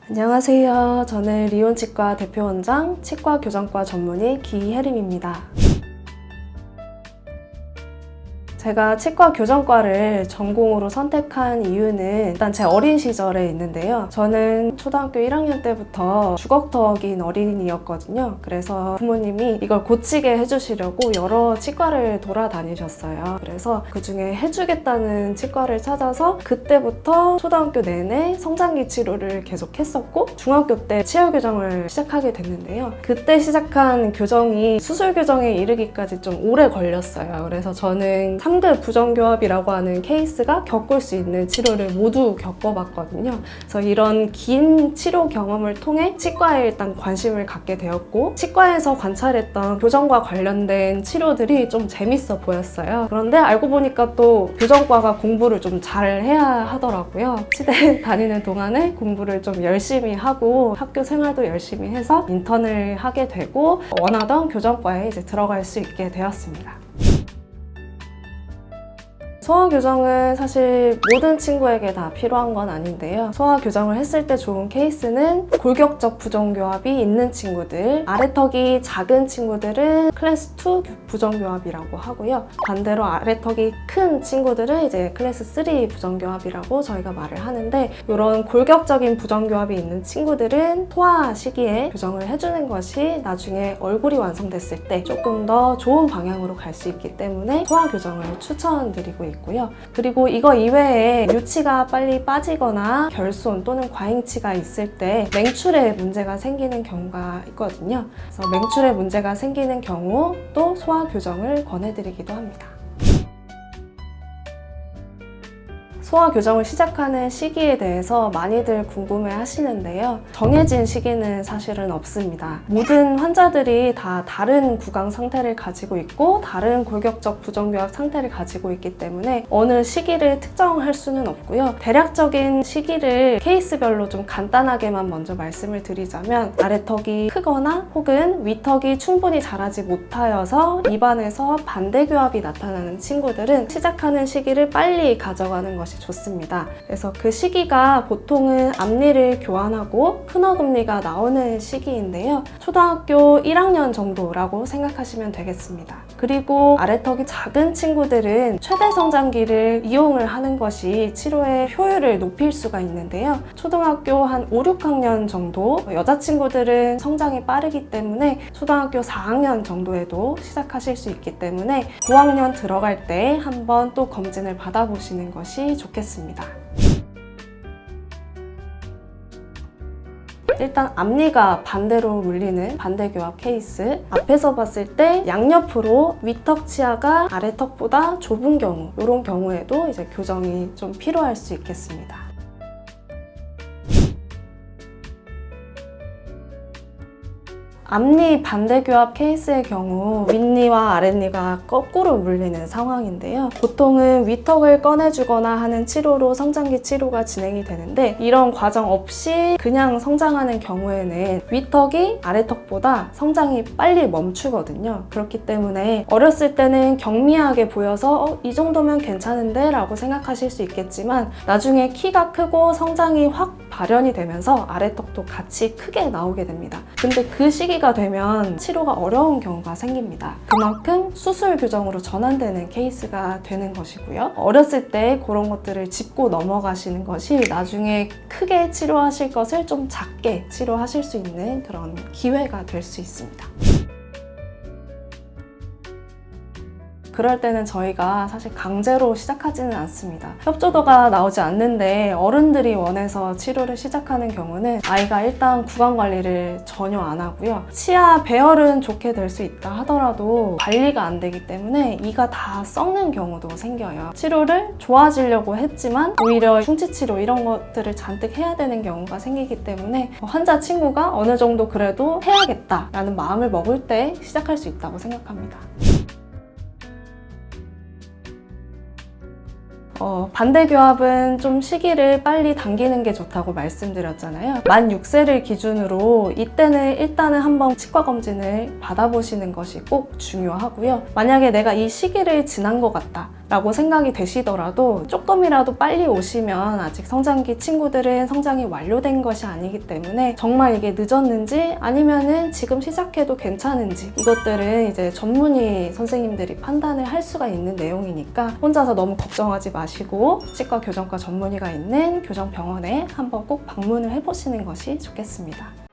안녕하세요. 저는 리온치과 대표원장, 치과교정과 전문의 기혜림입니다. 제가 치과교정과를 전공으로 선택한 이유는 일단 제 어린 시절에 있는데요. 저는 초등학교 1학년 때부터 주걱턱인 어린이였거든요. 그래서 부모님이 이걸 고치게 해주시려고 여러 치과를 돌아다니셨어요. 그래서 그중에 해주겠다는 치과를 찾아서 그때부터 초등학교 내내 성장기 치료를 계속 했었고 중학교 때 치아교정을 시작하게 됐는데요. 그때 시작한 교정이 수술 교정에 이르기까지 좀 오래 걸렸어요. 그래서 저는 3급 부정교합이라고 하는 케이스가 겪을 수 있는 치료를 모두 겪어봤거든요. 그래서 이런 긴 치료 경험을 통해 치과에 일단 관심을 갖게 되었고 치과에서 관찰했던 교정과 관련된 치료들이 좀 재밌어 보였어요. 그런데 알고 보니까 또 교정과가 공부를 좀 잘 해야 하더라고요. 치대 다니는 동안에 공부를 좀 열심히 하고 학교 생활도 열심히 해서 인턴을 하게 되고 원하던 교정과에 이제 들어갈 수 있게 되었습니다. 소아교정은 사실 모든 친구에게 다 필요한 건 아닌데요. 소아교정을 했을 때 좋은 케이스는 골격적 부정교합이 있는 친구들, 아래턱이 작은 친구들은 클래스 2 부정교합이라고 하고요. 반대로 아래턱이 큰 친구들은 이제 클래스 3 부정교합이라고 저희가 말을 하는데, 이런 골격적인 부정교합이 있는 친구들은 소아 시기에 교정을 해주는 것이 나중에 얼굴이 완성됐을 때 조금 더 좋은 방향으로 갈 수 있기 때문에 소아교정을 추천드리고 있고요. 그리고 이거 이외에 유치가 빨리 빠지거나 결손 또는 과잉치가 있을 때 맹출에 문제가 생기는 경우가 있거든요. 그래서 맹출에 문제가 생기는 경우 또 소아교정을 권해드리기도 합니다. 소아교정을 시작하는 시기에 대해서 많이들 궁금해 하시는데요. 정해진 시기는 사실은 없습니다. 모든 환자들이 다 다른 구강 상태를 가지고 있고 다른 골격적 부정교합 상태를 가지고 있기 때문에 어느 시기를 특정할 수는 없고요. 대략적인 시기를 케이스별로 좀 간단하게만 먼저 말씀을 드리자면, 아래턱이 크거나 혹은 위턱이 충분히 자라지 못하여서 입안에서 반대교합이 나타나는 친구들은 시작하는 시기를 빨리 가져가는 것이 좋습니다. 그래서 그 시기가 보통은 앞니를 교환하고 큰어금니가 나오는 시기인데요. 초등학교 1학년 정도라고 생각하시면 되겠습니다. 그리고 아래턱이 작은 친구들은 최대 성장기를 이용을 하는 것이 치료의 효율을 높일 수가 있는데요. 초등학교 한 5, 6학년 정도, 여자친구들은 성장이 빠르기 때문에 초등학교 4학년 정도에도 시작하실 수 있기 때문에 고학년 들어갈 때 한번 또 검진을 받아보시는 것이 좋겠습니다. 일단 앞니가 반대로 물리는 반대교합 케이스, 앞에서 봤을 때 양옆으로 위턱 치아가 아래턱보다 좁은 경우, 이런 경우에도 이제 교정이 좀 필요할 수 있겠습니다. 앞니 반대교합 케이스의 경우 윗니와 아랫니가 거꾸로 물리는 상황인데요. 보통은 위턱을 꺼내주거나 하는 치료로 성장기 치료가 진행이 되는데, 이런 과정 없이 그냥 성장하는 경우에는 위턱이 아래턱보다 성장이 빨리 멈추거든요. 그렇기 때문에 어렸을 때는 경미하게 보여서 이 정도면 괜찮은데? 라고 생각하실 수 있겠지만 나중에 키가 크고 성장이 확 발현이 되면서 아래턱도 같이 크게 나오게 됩니다. 근데 그 시기가 되면 치료가 어려운 경우가 생깁니다. 그만큼 수술 교정으로 전환되는 케이스가 되는 것이고요. 어렸을 때 그런 것들을 짚고 넘어가시는 것이 나중에 크게 치료하실 것을 좀 작게 치료하실 수 있는 그런 기회가 될 수 있습니다. 그럴 때는 저희가 사실 강제로 시작하지는 않습니다. 협조도가 나오지 않는데 어른들이 원해서 치료를 시작하는 경우는 아이가 일단 구강 관리를 전혀 안 하고요. 치아 배열은 좋게 될 수 있다 하더라도 관리가 안 되기 때문에 이가 다 썩는 경우도 생겨요. 치료를 좋아지려고 했지만 오히려 충치 치료 이런 것들을 잔뜩 해야 되는 경우가 생기기 때문에 환자 친구가 어느 정도 그래도 해야겠다라는 마음을 먹을 때 시작할 수 있다고 생각합니다. 반대교합은 좀 시기를 빨리 당기는 게 좋다고 말씀드렸잖아요. 만 6세를 기준으로 이때는 일단은 한번 치과 검진을 받아보시는 것이 꼭 중요하고요. 만약에 내가 이 시기를 지난 것 같다, 라고 생각이 되시더라도 조금이라도 빨리 오시면 아직 성장기 친구들은 성장이 완료된 것이 아니기 때문에 정말 이게 늦었는지 아니면은 지금 시작해도 괜찮은지 이것들은 이제 전문의 선생님들이 판단을 할 수가 있는 내용이니까 혼자서 너무 걱정하지 마시고 치과 교정과 전문의가 있는 교정병원에 한번 꼭 방문을 해보시는 것이 좋겠습니다.